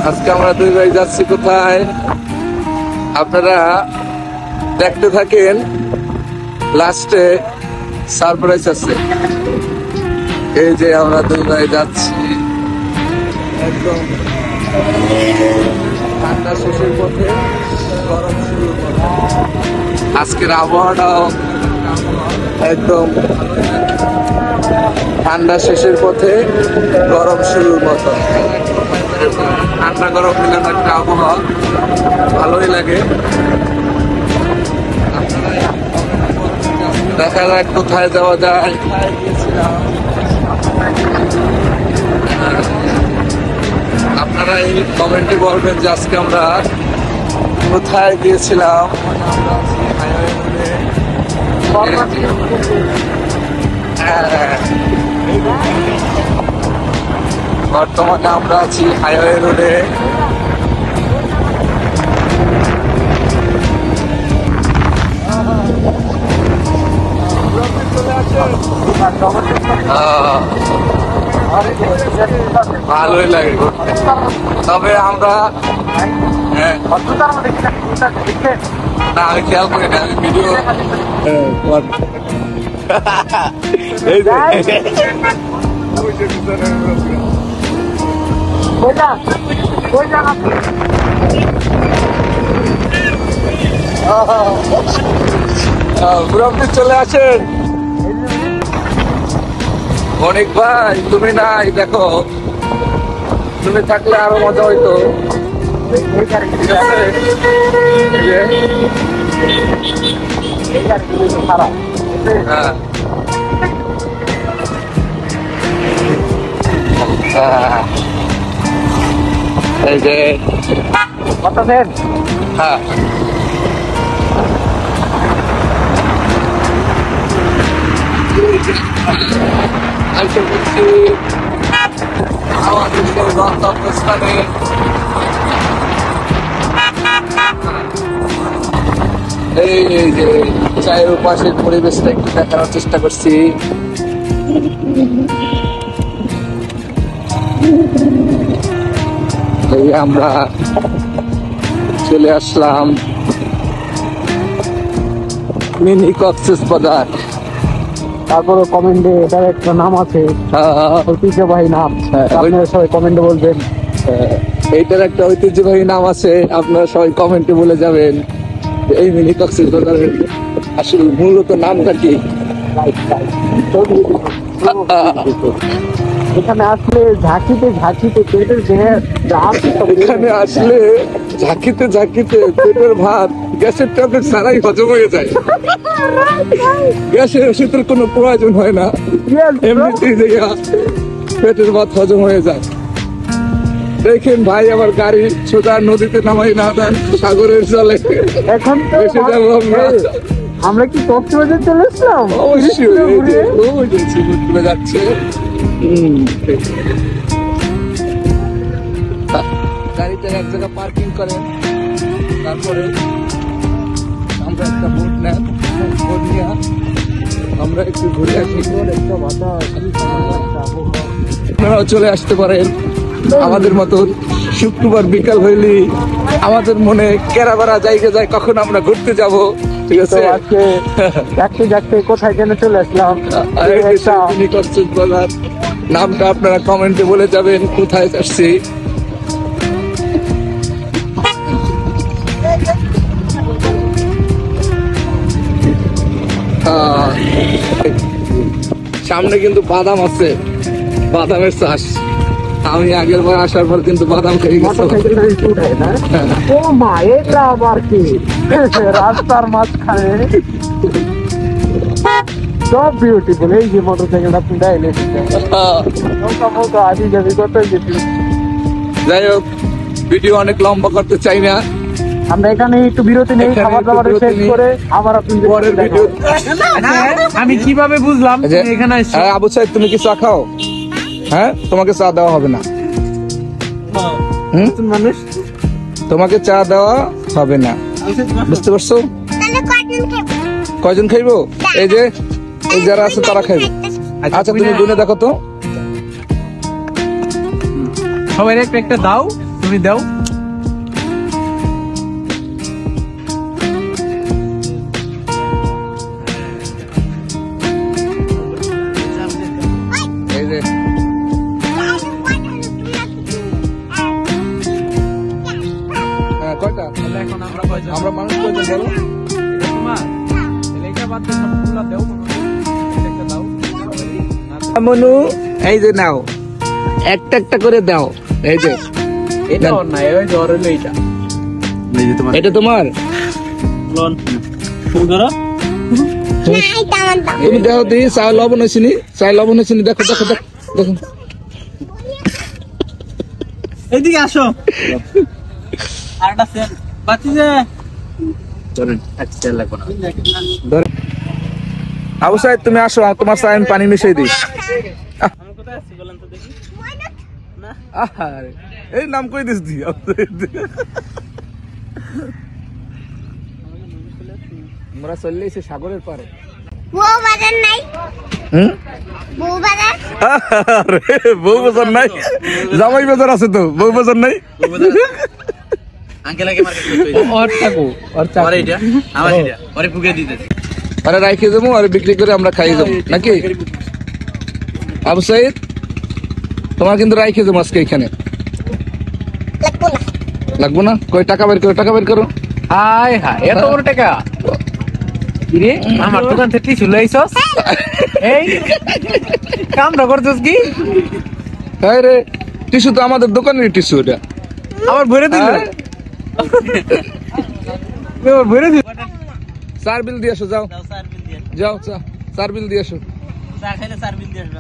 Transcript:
আজকে আমরা দুই ভাই যাচ্ছি কোথায়, আপনারা দেখতে থাকেন, লাস্টে সারপ্রাইজ আছে। এই যে আমরা দুই ভাই যাচ্ছি একদম ঠান্ডা শেষের পথে, গরম শুরুর পথে। আজকের আবহাওয়াটাও একদম ঠান্ডা শেষের পথে, গরম শুরুর মতো। ঠান্ডা গরম মিলানো একটা আবহাওয়া, ভালোই লাগে। দেখা যাক কোথায় যাওয়া যায়। আপনারা এই কমেন্টে বলবেন যে আজকে আমরা কোথায় গিয়েছিলাম। বর্তমানে আমরা আছি হাইওয়ে রোডে। ভালোই লাগে, তবে আমরা না, আমি খেয়াল করি না, আমি ভিডিও চলে আসেন। অনেক ভাই তুমি নাই, দেখো তুমি থাকলে আরো মজা হইতো। এই যে কত দেন? হ্যাঁ, আমাদের গন্তব্যস্থানে এই যে চায়ের পাশের পরিবেশটা একটু দেখানোর চেষ্টা করছি। এই আমরা চলে আসলাম মিনি কক্সবাজার। তারপরে কমেন্টে এটার একটা নাম আছে, ঐতিহ্যবাহী নাম, আপনারা সবাই কমেন্টে বলবেন। এইটার একটা ঐতিহ্যবাহী নাম আছে, আপনারা সবাই কমেন্টে বলে যাবেন এই মিনি কক্সবাজারের আসলে মূলত নামটা কি। এখানে আসলে ঝাঁকিতে ঝাঁকিতে পেটের এখানে আসলে ঝাঁকিতে ঝাঁকিতে পেটের ভাত গ্যাসের ট্যাবলেট ছাড়াই হজম হয়ে যায়। গ্যাসের ওষুধের কোনো প্রয়োজন হয় না, এমনিতেই পেটের ভাত হজম হয়ে যায়। দেখেন ভাই, আমার গাড়ি সোজা নদীতে নামাই না দেন, সাগরের জলে। এখন বেশি যাবো আমরা কি কক্সবাজার চলে এসলাম? অবশ্যই যাচ্ছে। গাড়িটা এক জায়গায় পার্কিং করেন, তারপরে আমরা একটা বোট নেন, বোট নিয়ে আমরা একটু ঘুরে আসি। আপনারাও চলে আসতে পারেন আমাদের মতন। শুক্রবার বিকাল হইলি আমাদের মনে কেরাবেরা জায়গা যায় কখন আমরা ঘুরতে যাব। ঠিক আছে, আজকে দেখতে দেখতে কোথায় যেন চলে আসলাম। কক্সবাজার নামটা আপনারা কমেন্টে বলে যাবেন কোথায় আসছি। সামনে কিন্তু বাদাম আছে, বাদামের চাষ। আমি আগের বার আসার পর কিন্তু বাদাম খেয়ে গেছি। ও মা, এটা আবার কি রাস্তার মাঝখানে সব বিউটিফুল। এই যে মোটরসাইকেলটা পুরা এলে আসি যাবি কত গেছি। যাই হোক, ভিডিও অনেক লম্বা করতে চাই না, আমরা এখানে একটু বিরতি নেই, খাবার দাবার শেষ করে আবার পরের ভিডিও। আমি কিভাবে বুঝলাম এখানে আবু সাইদ তুমি কি চা খাও? হ্যাঁ, তোমাকে চা দেওয়া হবে না। মানুষ তোমাকে চা দেওয়া হবে না, বুঝতে পারছো? কয়জন খাইবো? এই যে এই যারা আছে তারা খাইবো। আচ্ছা তুমি গুনে দেখো তো। সবাই একটা একটা দাও, তুমি দাও। এই যে হ্যাঁ, কয়টা তাহলে এখন আমরা কয়জন? আমরা মানুষ কয়জন বলো? এটা তোমার? তাহলে এটা বাদ দিয়ে সবগুলা দাও, একটা একটা দাও। না, মনু এই যে নাও, একটা একটা করে দাও। এই যে এটা ওর না, ওই জ্বর হইলো এইটা। এটা তোমার, তুমি ধরো। তুমি দেখো দি চা লবণ হয়েছিনি, চা লবণ হয়েছিনি, দেখো দেখো দেখো দেখো। এইদিকে আসো। আরেকটা সেল বাতি যে ধরেন, একটা সেল লাগবে না। ধরো। আবু সাহেব তুমি আসো, তোমার চা আমি পানি মিশিয়ে দিই। আমি কোথায় আছি বলেন তো দেখি। না, আহারে, এই নাম কই দিস দি আমরা চলে এসে সাগরের পারে। বউ বাজার নাই, হুম, বউ বাজার আরে বউ বাজার নাই, জামাই বাজার আছে তো, বউ বাজার নাই। আঙ্কেল আগে মার্কেট করতে হইছে। ওর থাকো, ওর আর এইটা আমার এটা পরে ফুকে দিতেছি। আরে রাইখে যাবো আর বিক্রি করে আমরা খাই যাবো নাকি? আবু সাইদ তোমার কিন্তু রাইখে যাবো আজকে এখানে। লাগবো না। লাগবো না? কই টাকা বের করো, টাকা বের করো। হায় হায়, এত বড় টাকা! কিরে, আমার দোকান থেকে টিস্যু লইছস? এই কামটা করছস কি? হ্যাঁ রে, টিস্যু তো আমাদের দোকানের টিস্যু এটা। আবার ভরে দিল। হ্যাঁ? আবার ভরে দিল। চার বিল দিয়ে আসো, যাও যাও, চা চার বিল দিয়ে আসো। চা খাইলে 4 বিল দিয়ে আসবে।